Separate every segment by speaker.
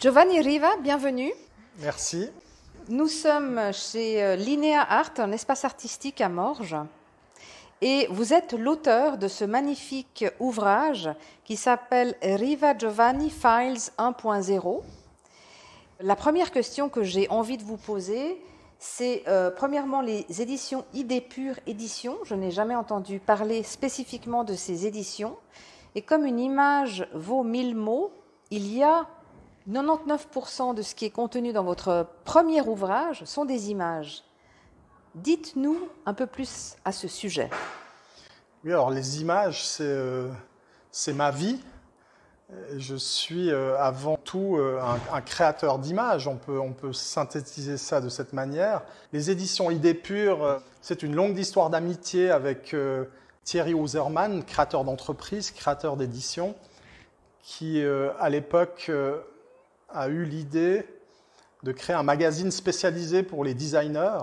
Speaker 1: Giovanni Riva, bienvenue.
Speaker 2: Merci.
Speaker 1: Nous sommes chez Linea Art, un espace artistique à Morges. Et vous êtes l'auteur de ce magnifique ouvrage qui s'appelle Riva Giovanni Files 1.0. La première question que j'ai envie de vous poser, c'est premièrement les éditions Idées Pures Éditions. Je n'ai jamais entendu parler spécifiquement de ces éditions. Et comme une image vaut 1000 mots, il y a 99% de ce qui est contenu dans votre premier ouvrage sont des images. Dites-nous un peu plus à ce sujet.
Speaker 2: Oui, alors les images, c'est ma vie. Je suis avant tout un créateur d'images. On peut synthétiser ça de cette manière. Les éditions Idées Pures, c'est une longue histoire d'amitié avec Thierry Hausermann, créateur d'entreprise, créateur d'éditions, qui à l'époque a eu l'idée de créer un magazine spécialisé pour les designers,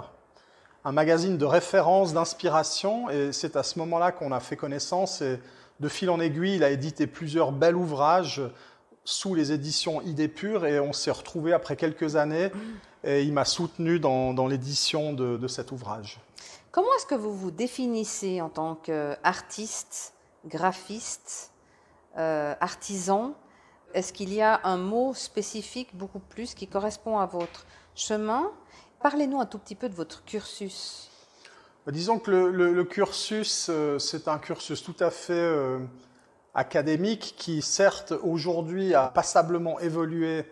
Speaker 2: un magazine de référence, d'inspiration, et c'est à ce moment-là qu'on a fait connaissance, et de fil en aiguille, il a édité plusieurs bels ouvrages sous les éditions Idées Pures, et on s'est retrouvés après quelques années, et il m'a soutenu dans l'édition de cet ouvrage.
Speaker 1: Comment est-ce que vous vous définissez en tant qu'artiste, graphiste, artisan? Est-ce qu'il y a un mot spécifique, beaucoup plus, qui correspond à votre chemin? Parlez-nous un tout petit peu de votre cursus.
Speaker 2: Disons que le cursus, c'est un cursus tout à fait académique qui, certes, aujourd'hui a passablement évolué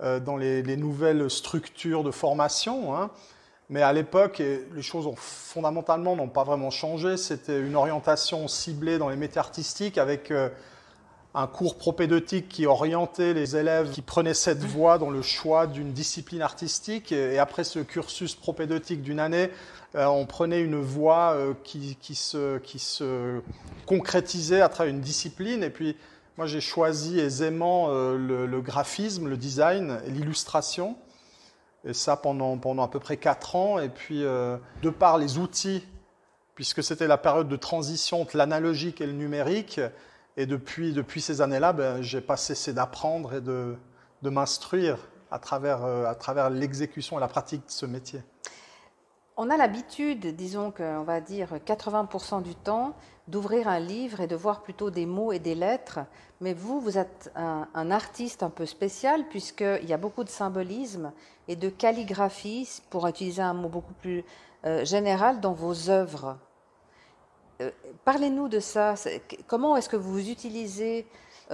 Speaker 2: dans les nouvelles structures de formation, hein, mais à l'époque, les choses fondamentalement n'ont pas vraiment changé. C'était une orientation ciblée dans les métiers artistiques avec un cours propédeutique qui orientait les élèves qui prenaient cette voie dans le choix d'une discipline artistique. Et après ce cursus propédeutique d'une année, on prenait une voie qui se concrétisait à travers une discipline. Et puis, moi, j'ai choisi aisément le graphisme, le design et l'illustration. Et ça pendant à peu près 4 ans. Et puis, de par les outils, puisque c'était la période de transition entre l'analogique et le numérique, et depuis ces années-là, j'ai pas cessé d'apprendre et de m'instruire à travers l'exécution et la pratique de ce métier.
Speaker 1: On a l'habitude, disons qu'on va dire 80% du temps, d'ouvrir un livre et de voir plutôt des mots et des lettres. Mais vous êtes un artiste un peu spécial puisqu'il y a beaucoup de symbolisme et de calligraphie, pour utiliser un mot beaucoup plus général, dans vos œuvres. Parlez-nous de ça. Comment est-ce que vous utilisez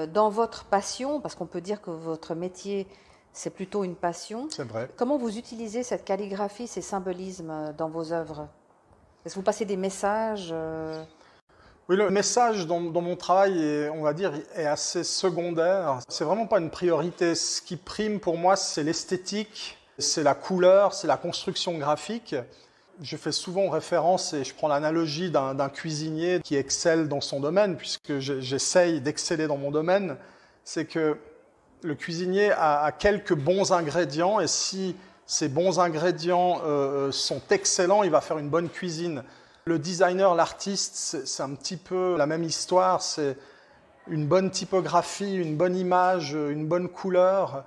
Speaker 1: dans votre passion, parce qu'on peut dire que votre métier, c'est plutôt une passion.
Speaker 2: C'est vrai.
Speaker 1: Comment vous utilisez cette calligraphie, ces symbolismes dans vos œuvres? Est-ce que vous passez des messages
Speaker 2: Oui, le message dans mon travail, on va dire, est assez secondaire. C'est vraiment pas une priorité. Ce qui prime pour moi, c'est l'esthétique, c'est la couleur, c'est la construction graphique. Je fais souvent référence, et je prends l'analogie d'un cuisinier qui excelle dans son domaine, puisque j'essaye d'exceller dans mon domaine. C'est que le cuisinier a quelques bons ingrédients, et si ces bons ingrédients sont excellents, il va faire une bonne cuisine. Le designer, l'artiste, c'est un petit peu la même histoire. C'est une bonne typographie, une bonne image, une bonne couleur.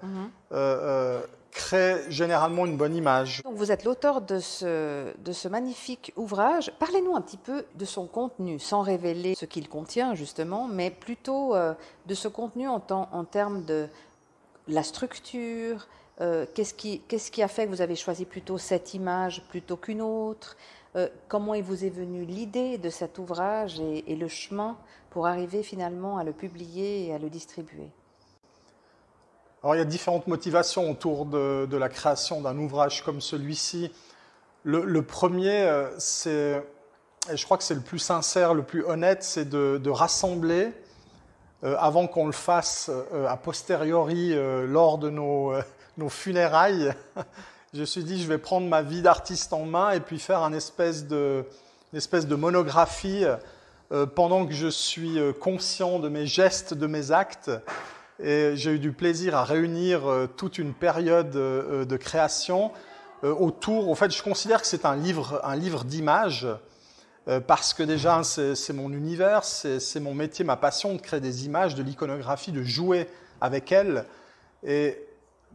Speaker 2: Crée généralement une bonne image.
Speaker 1: Donc vous êtes l'auteur de ce magnifique ouvrage. Parlez-nous un petit peu de son contenu, sans révéler ce qu'il contient justement, mais plutôt de ce contenu en termes de la structure. Qu'est-ce qui a fait que vous avez choisi plutôt cette image plutôt qu'une autre? Comment il vous est venue l'idée de cet ouvrage et le chemin pour arriver finalement à le publier et à le distribuer?
Speaker 2: Alors, il y a différentes motivations autour de la création d'un ouvrage comme celui-ci. Le premier, et je crois que c'est le plus sincère, le plus honnête, c'est de rassembler, avant qu'on le fasse a posteriori lors de nos funérailles. Je me suis dit, je vais prendre ma vie d'artiste en main et puis faire une espèce de monographie pendant que je suis conscient de mes gestes, de mes actes. Et j'ai eu du plaisir à réunir toute une période de création autour. En fait, je considère que c'est un livre d'images parce que déjà, c'est mon univers, c'est mon métier, ma passion de créer des images, de l'iconographie, de jouer avec elles. Et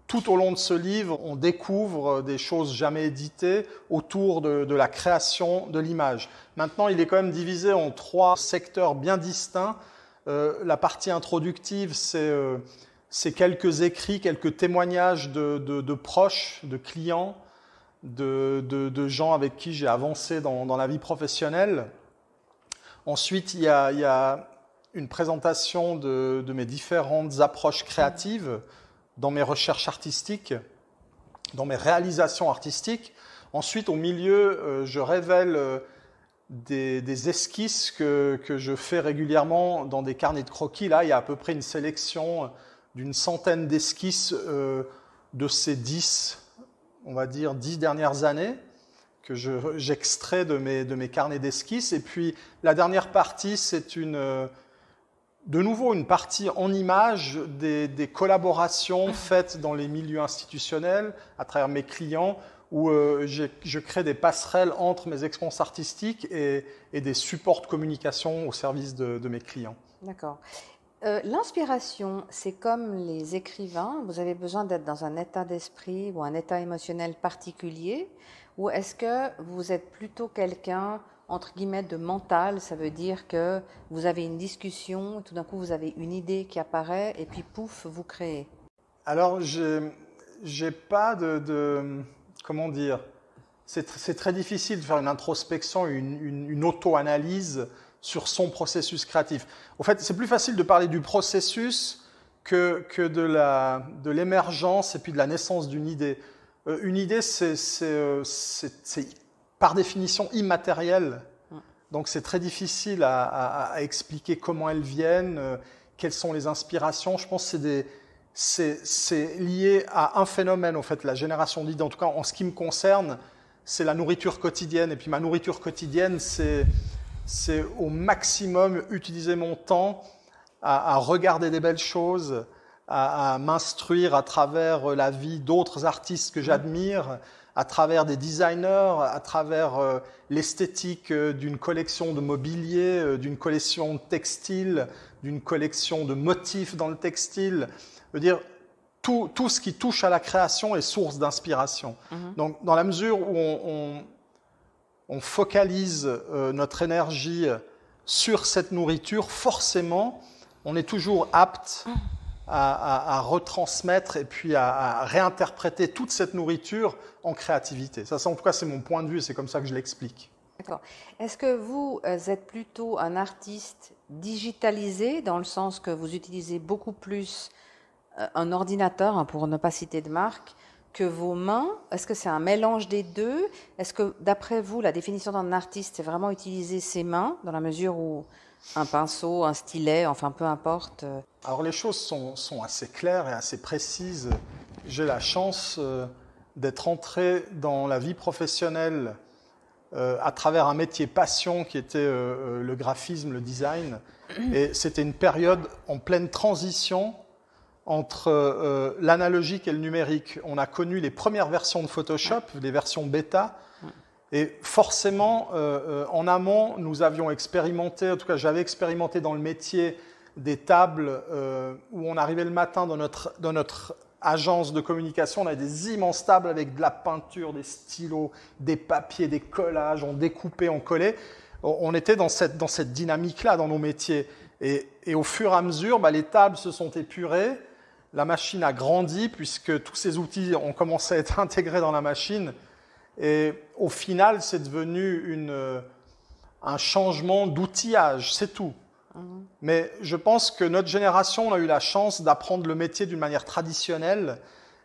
Speaker 2: tout au long de ce livre, on découvre des choses jamais éditées autour de la création de l'image. Maintenant, il est quand même divisé en 3 secteurs bien distincts. La partie introductive, c'est quelques écrits, quelques témoignages de proches, de clients, de gens avec qui j'ai avancé dans la vie professionnelle. Ensuite, il y a une présentation de mes différentes approches créatives dans mes recherches artistiques, dans mes réalisations artistiques. Ensuite, au milieu, je révèle des esquisses que je fais régulièrement dans des carnets de croquis. Là, il y a à peu près une sélection d'une centaine d'esquisses de ces 10, on va dire 10 dernières années, que j'extrais de mes carnets d'esquisses. Et puis, la dernière partie, c'est de nouveau une partie en images des collaborations faites dans les milieux institutionnels, à travers mes clients, où je crée des passerelles entre mes expériences artistiques et des supports de communication au service de mes clients.
Speaker 1: D'accord. L'inspiration, c'est comme les écrivains, vous avez besoin d'être dans un état d'esprit ou un état émotionnel particulier, ou est-ce que vous êtes plutôt quelqu'un, entre guillemets, de mental, ça veut dire que vous avez une discussion, tout d'un coup vous avez une idée qui apparaît et puis pouf, vous créez?
Speaker 2: Alors, j'ai pas comment dire, c'est très difficile de faire une introspection, une auto-analyse sur son processus créatif. En fait, c'est plus facile de parler du processus que de l'émergence et puis de la naissance d'une idée. Une idée, c'est par définition immatériel. Donc c'est très difficile à expliquer comment elles viennent, quelles sont les inspirations. Je pense que c'est lié à un phénomène, en fait, la génération d'idées. En tout cas, en ce qui me concerne, c'est la nourriture quotidienne. Et puis ma nourriture quotidienne, c'est au maximum utiliser mon temps à regarder des belles choses, à m'instruire à travers la vie d'autres artistes que j'admire, à travers des designers, à travers l'esthétique d'une collection de mobilier, d'une collection de textiles, d'une collection de motifs dans le textile. Je veux dire, tout ce qui touche à la création est source d'inspiration. Donc, dans la mesure où on focalise notre énergie sur cette nourriture, forcément, on est toujours apte à retransmettre et puis à réinterpréter toute cette nourriture en créativité. Ça, en tout cas, c'est mon point de vue, c'est comme ça que je l'explique.
Speaker 1: D'accord. Est-ce que vous êtes plutôt un artiste digitalisé, dans le sens que vous utilisez beaucoup plus un ordinateur, pour ne pas citer de marque, que vos mains? Est-ce que c'est un mélange des deux? Est-ce que, d'après vous, la définition d'un artiste, c'est vraiment utiliser ses mains, dans la mesure où un pinceau, un stylet, enfin peu importe?
Speaker 2: Alors les choses sont assez claires et assez précises. J'ai la chance d'être entré dans la vie professionnelle à travers un métier passion qui était le graphisme, le design. Et c'était une période en pleine transition entre l'analogique et le numérique. On a connu les premières versions de Photoshop, les versions bêta, et forcément, en amont, nous avions expérimenté, en tout cas j'avais expérimenté dans le métier des tables où on arrivait le matin dans notre agence de communication, on avait des immenses tables avec de la peinture, des stylos, des papiers, des collages, on découpait, on collait. On était dans cette dynamique-là dans nos métiers. Et au fur et à mesure, les tables se sont épurées, la machine a grandi puisque tous ces outils ont commencé à être intégrés dans la machine. Et au final, c'est devenu un changement d'outillage, c'est tout. Mais je pense que notre génération, on a eu la chance d'apprendre le métier d'une manière traditionnelle.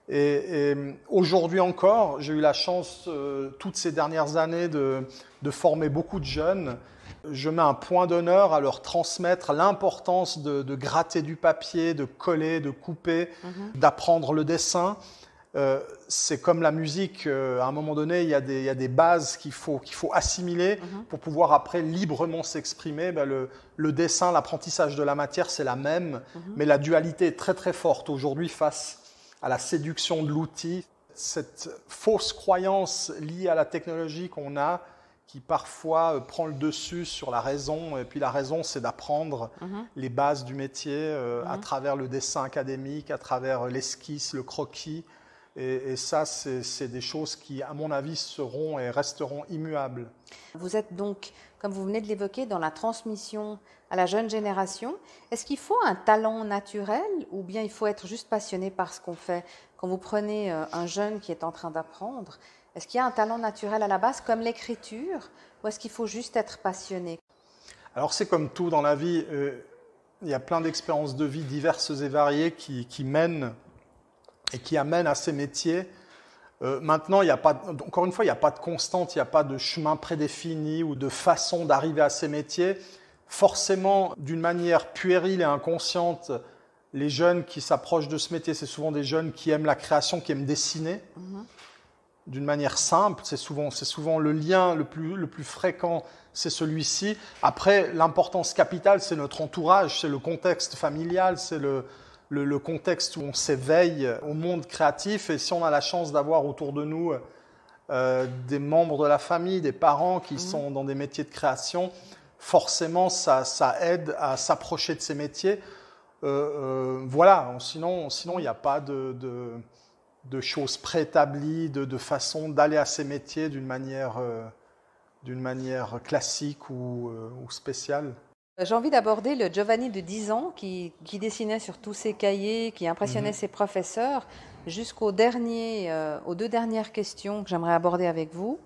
Speaker 2: Et aujourd'hui encore, j'ai eu la chance, toutes ces dernières années, de former beaucoup de jeunes. Je mets un point d'honneur à leur transmettre l'importance de gratter du papier, de coller, de couper, d'apprendre le dessin. C'est comme la musique, à un moment donné, il y a des bases qu'il faut assimiler pour pouvoir après librement s'exprimer. Le dessin, l'apprentissage de la matière, c'est la même, mais la dualité est très très forte aujourd'hui face à la séduction de l'outil. Cette fausse croyance liée à la technologie qu'on a, qui parfois prend le dessus sur la raison, et puis la raison, c'est d'apprendre les bases du métier à travers le dessin académique, à travers l'esquisse, le croquis, Et ça, c'est des choses qui, à mon avis, seront et resteront immuables.
Speaker 1: Vous êtes donc, comme vous venez de l'évoquer, dans la transmission à la jeune génération. Est-ce qu'il faut un talent naturel ou bien il faut être juste passionné par ce qu'on fait? Quand vous prenez un jeune qui est en train d'apprendre, est-ce qu'il y a un talent naturel à la base, comme l'écriture, ou est-ce qu'il faut juste être passionné?
Speaker 2: Alors c'est comme tout dans la vie, il y a plein d'expériences de vie diverses et variées qui mènent et qui amènent à ces métiers. Maintenant, encore une fois, il n'y a pas de constante, il n'y a pas de chemin prédéfini ou de façon d'arriver à ces métiers. Forcément, d'une manière puérile et inconsciente, les jeunes qui s'approchent de ce métier, c'est souvent des jeunes qui aiment la création, qui aiment dessiner. D'une manière simple, c'est souvent le lien le plus fréquent, c'est celui-ci. Après, l'importance capitale, c'est notre entourage, c'est le contexte familial, c'est le contexte où on s'éveille au monde créatif. Et si on a la chance d'avoir autour de nous des membres de la famille, des parents qui sont dans des métiers de création, forcément, ça aide à s'approcher de ces métiers. Voilà, sinon, il n'y a pas de choses préétablies, de façon d'aller à ces métiers d'une manière classique ou spéciale.
Speaker 1: J'ai envie d'aborder le Giovanni de 10 ans qui dessinait sur tous ses cahiers, qui impressionnait ses professeurs, jusqu'aux aux 2 dernières questions que j'aimerais aborder avec vous.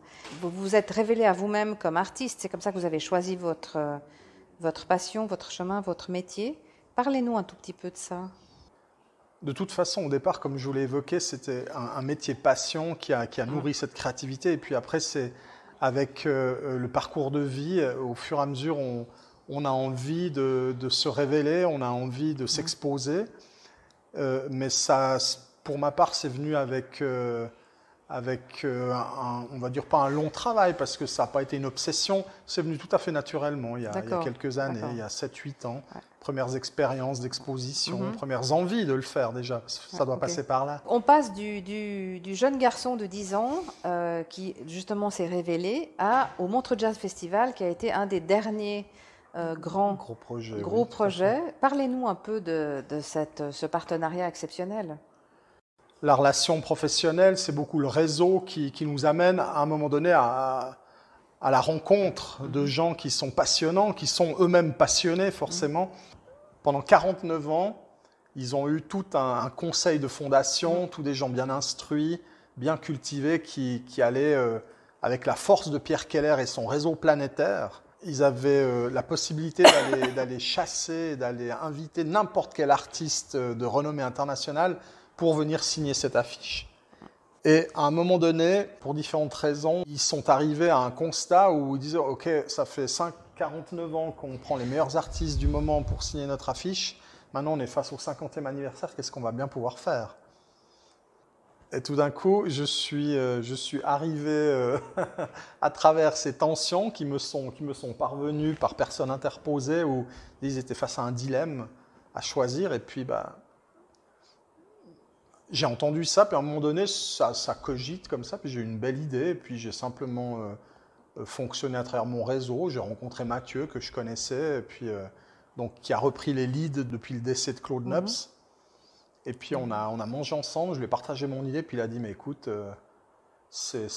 Speaker 1: Vous vous êtes révélé à vous-même comme artiste, c'est comme ça que vous avez choisi votre passion, votre chemin, votre métier. Parlez-nous un tout petit peu de ça.
Speaker 2: De toute façon, au départ, comme je vous l'ai évoqué, c'était un métier passion qui a nourri cette créativité. Et puis après, c'est avec le parcours de vie, au fur et à mesure, on a envie de se révéler, on a envie de s'exposer. Mais ça, pour ma part, c'est venu avec on va dire pas un long travail, parce que ça n'a pas été une obsession, c'est venu tout à fait naturellement, il y a quelques années, il y a 7-8 ans. Ouais. Premières expériences d'exposition, premières envies de le faire déjà, parce que ça doit passer par là.
Speaker 1: On passe du jeune garçon de 10 ans qui justement s'est révélé au Montreux Jazz Festival, qui a été un des derniers gros projets. Parlez-nous un peu de ce partenariat exceptionnel.
Speaker 2: La relation professionnelle, c'est beaucoup le réseau qui nous amène à un moment donné à la rencontre de gens qui sont passionnants, qui sont eux-mêmes passionnés forcément. Pendant 49 ans, ils ont eu tout un conseil de fondation, tous des gens bien instruits, bien cultivés, qui allaient, avec la force de Pierre Keller et son réseau planétaire, ils avaient la possibilité d'aller chasser, d'aller inviter n'importe quel artiste de renommée internationale pour venir signer cette affiche. Et à un moment donné, pour différentes raisons, ils sont arrivés à un constat où ils disaient « Ok, ça fait 49 ans qu'on prend les meilleurs artistes du moment pour signer notre affiche. Maintenant, on est face au 50e anniversaire, qu'est-ce qu'on va bien pouvoir faire ?» Et tout d'un coup, je suis arrivé à travers ces tensions qui me sont parvenues par personnes interposées, où ils étaient face à un dilemme à choisir. Et puis, j'ai entendu ça, puis à un moment donné, ça cogite comme ça, puis j'ai eu une belle idée, et puis j'ai simplement fonctionné à travers mon réseau. J'ai rencontré Mathieu, que je connaissais, et puis, donc, qui a repris les leads depuis le décès de Claude Nobs. Et puis on a mangé ensemble, je lui ai partagé mon idée, puis il a dit « Mais écoute, c'est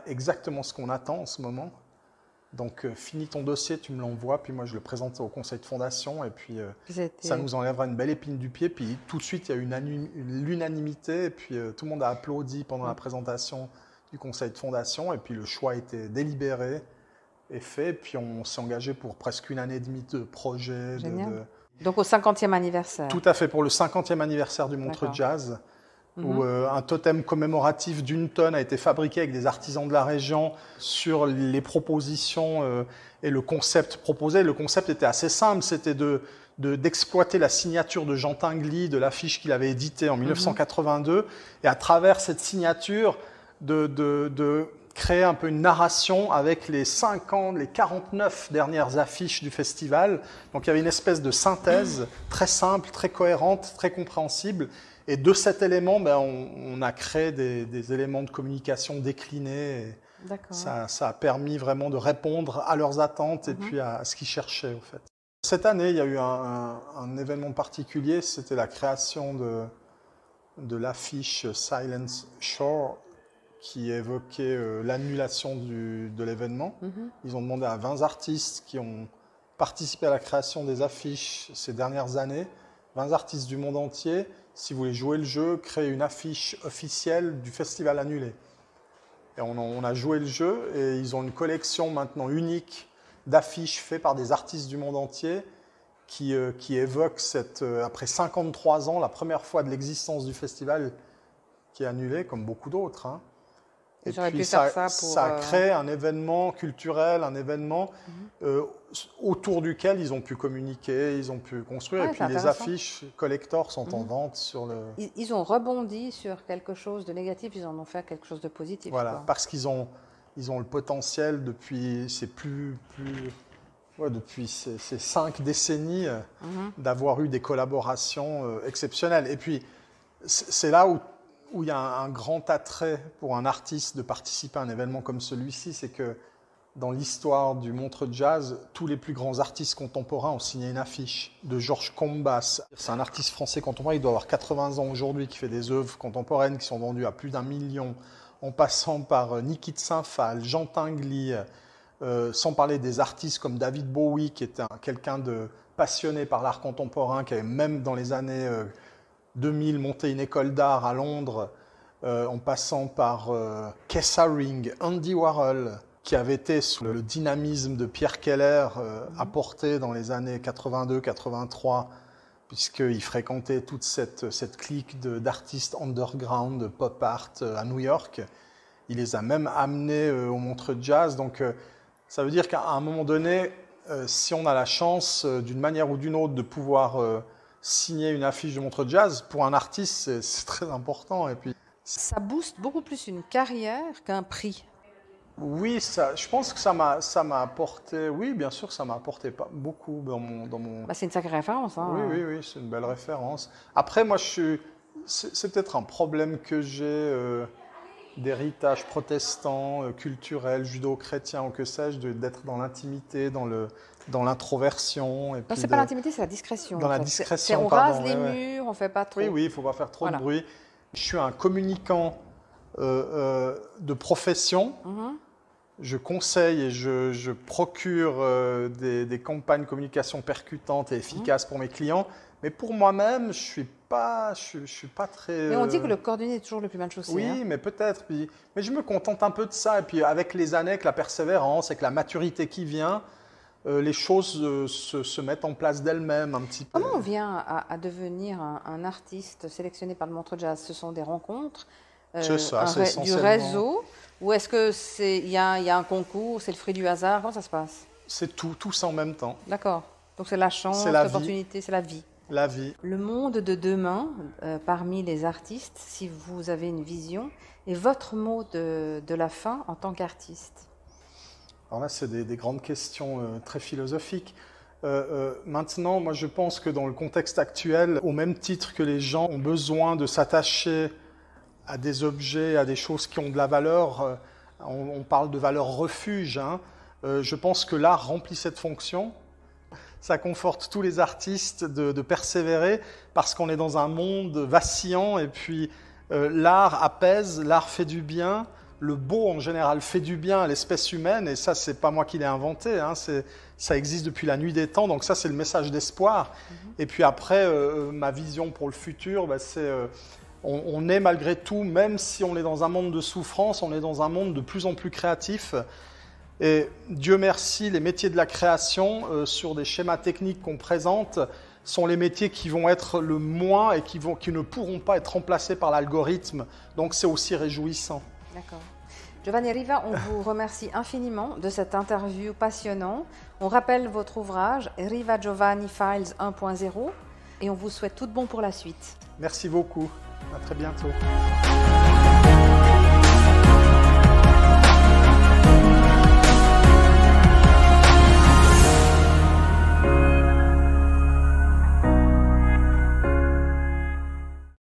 Speaker 2: exactement ce qu'on attend en ce moment. Donc finis ton dossier, tu me l'envoies, puis moi je le présente au conseil de fondation, et puis ça nous enlèvera une belle épine du pied. » Puis tout de suite, il y a eu l'unanimité, et puis tout le monde a applaudi pendant la présentation du conseil de fondation, et puis le choix a été délibéré et fait, puis on s'est engagé pour presque 1 année et demie de projet.
Speaker 1: Donc au 50e anniversaire.
Speaker 2: Tout à fait, pour le 50e anniversaire du Montreux Jazz, où un totem commémoratif d'1 tonne a été fabriqué avec des artisans de la région sur les propositions et le concept proposé. Le concept était assez simple, c'était d'exploiter la signature de Jean Tinguely, de l'affiche qu'il avait éditée en 1982, et à travers cette signature, de créer un peu une narration avec les 49 dernières affiches du festival. Donc il y avait une espèce de synthèse très simple, très cohérente, très compréhensible. Et de cet élément, on a créé des éléments de communication déclinés. Ça a permis vraiment de répondre à leurs attentes et puis à ce qu'ils cherchaient, au fait. Cette année, il y a eu un événement particulier, c'était la création de l'affiche Silence Shore qui évoquait l'annulation de l'événement. Ils ont demandé à 20 artistes qui ont participé à la création des affiches ces dernières années, 20 artistes du monde entier, si vous voulez jouer le jeu, créer une affiche officielle du festival annulé. Et on a joué le jeu et ils ont une collection maintenant unique d'affiches faites par des artistes du monde entier qui évoquent après 53 ans, la première fois de l'existence du festival qui est annulé, comme beaucoup d'autres. Hein. Et puis ça a créé un événement culturel, un événement autour duquel ils ont pu communiquer, ils ont pu construire. Et puis les affiches collector sont en vente sur le...
Speaker 1: Ils ont rebondi sur quelque chose de négatif, ils en ont fait quelque chose de positif.
Speaker 2: Voilà, parce qu'ils ont le potentiel depuis depuis ces 5 décennies d'avoir eu des collaborations exceptionnelles. Et puis c'est là où il y a un grand attrait pour un artiste de participer à un événement comme celui-ci, c'est que dans l'histoire du Montreux Jazz, tous les plus grands artistes contemporains ont signé une affiche de Georges Combas. C'est un artiste français contemporain, il doit avoir 80 ans aujourd'hui, qui fait des œuvres contemporaines qui sont vendues à plus d'1 million, en passant par Niki de Saint-Phal, Jean Tinguely, sans parler des artistes comme David Bowie, qui était quelqu'un de passionné par l'art contemporain, qui avait même dans les années 2000 monté une école d'art à Londres, en passant par Keith Haring, Andy Warhol, qui avait été sous le dynamisme de Pierre Keller apporté dans les années 82-83, puisqu'il fréquentait toute cette clique d'artistes underground, de pop art à New York. Il les a même amenés au Montreux Jazz. Donc ça veut dire qu'à un moment donné, si on a la chance, d'une manière ou d'une autre, de pouvoir signer une affiche de Montreux Jazz, pour un artiste, c'est très important. Et puis,
Speaker 1: ça booste beaucoup plus une carrière qu'un prix.
Speaker 2: Oui, je pense que ça m'a apporté. Oui, bien sûr, ça m'a apporté beaucoup dans mon...
Speaker 1: c'est une sacrée référence. Hein.
Speaker 2: Oui, c'est une belle référence. Après, moi, c'est peut-être un problème que j'ai d'héritage protestant, culturel, judo-chrétien ou que sais-je, d'être dans l'intimité, dans l'introversion.
Speaker 1: Non, c'est pas l'intimité, c'est la discrétion.
Speaker 2: Dans la discrétion,
Speaker 1: on rase les murs, on fait pas trop.
Speaker 2: Oui, il faut pas faire trop de bruit. Je suis un communicant de profession. Je conseille et je procure des campagnes de communication percutantes et efficaces pour mes clients. Mais pour moi-même, je suis pas très...
Speaker 1: Mais on dit que le cordonnier est toujours le plus mal chaussé.
Speaker 2: Oui, hein. Mais peut-être. Mais je me contente un peu de ça. Et puis avec les années, avec la persévérance, avec la maturité qui vient, les choses se mettent en place d'elles-mêmes un petit peu.
Speaker 1: Comment on vient à devenir un artiste sélectionné par le Montreux Jazz? Ce sont des rencontres, du réseau, ou est-ce qu'il y a un concours, c'est le fruit du hasard? Comment ça se passe?
Speaker 2: C'est tout ça en même temps.
Speaker 1: D'accord. Donc c'est la chance, l'opportunité, c'est la vie.
Speaker 2: La vie.
Speaker 1: Le monde de demain, parmi les artistes, si vous avez une vision, et votre mot de la fin en tant qu'artiste?
Speaker 2: Alors là, c'est des grandes questions très philosophiques. Maintenant, moi, je pense que dans le contexte actuel, au même titre que les gens ont besoin de s'attacher à des objets, à des choses qui ont de la valeur, on parle de valeur refuge, hein. Je pense que l'art remplit cette fonction. Ça conforte tous les artistes de persévérer parce qu'on est dans un monde vacillant et puis l'art apaise, l'art fait du bien. Le beau, en général, fait du bien à l'espèce humaine, et ça, c'est pas moi qui l'ai inventé, hein, ça existe depuis la nuit des temps, donc ça, c'est le message d'espoir. Et puis après, ma vision pour le futur, c'est on est malgré tout, même si on est dans un monde de souffrance, on est dans un monde de plus en plus créatif. Et Dieu merci, les métiers de la création, sur des schémas techniques qu'on présente, sont les métiers qui vont être le moins et qui ne pourront pas être remplacés par l'algorithme. Donc c'est aussi réjouissant.
Speaker 1: D'accord. Giovanni Riva, on vous remercie infiniment de cette interview passionnante. On rappelle votre ouvrage Riva Giovanni Files 1.0 et on vous souhaite tout de bon pour la suite.
Speaker 2: Merci beaucoup. À très bientôt.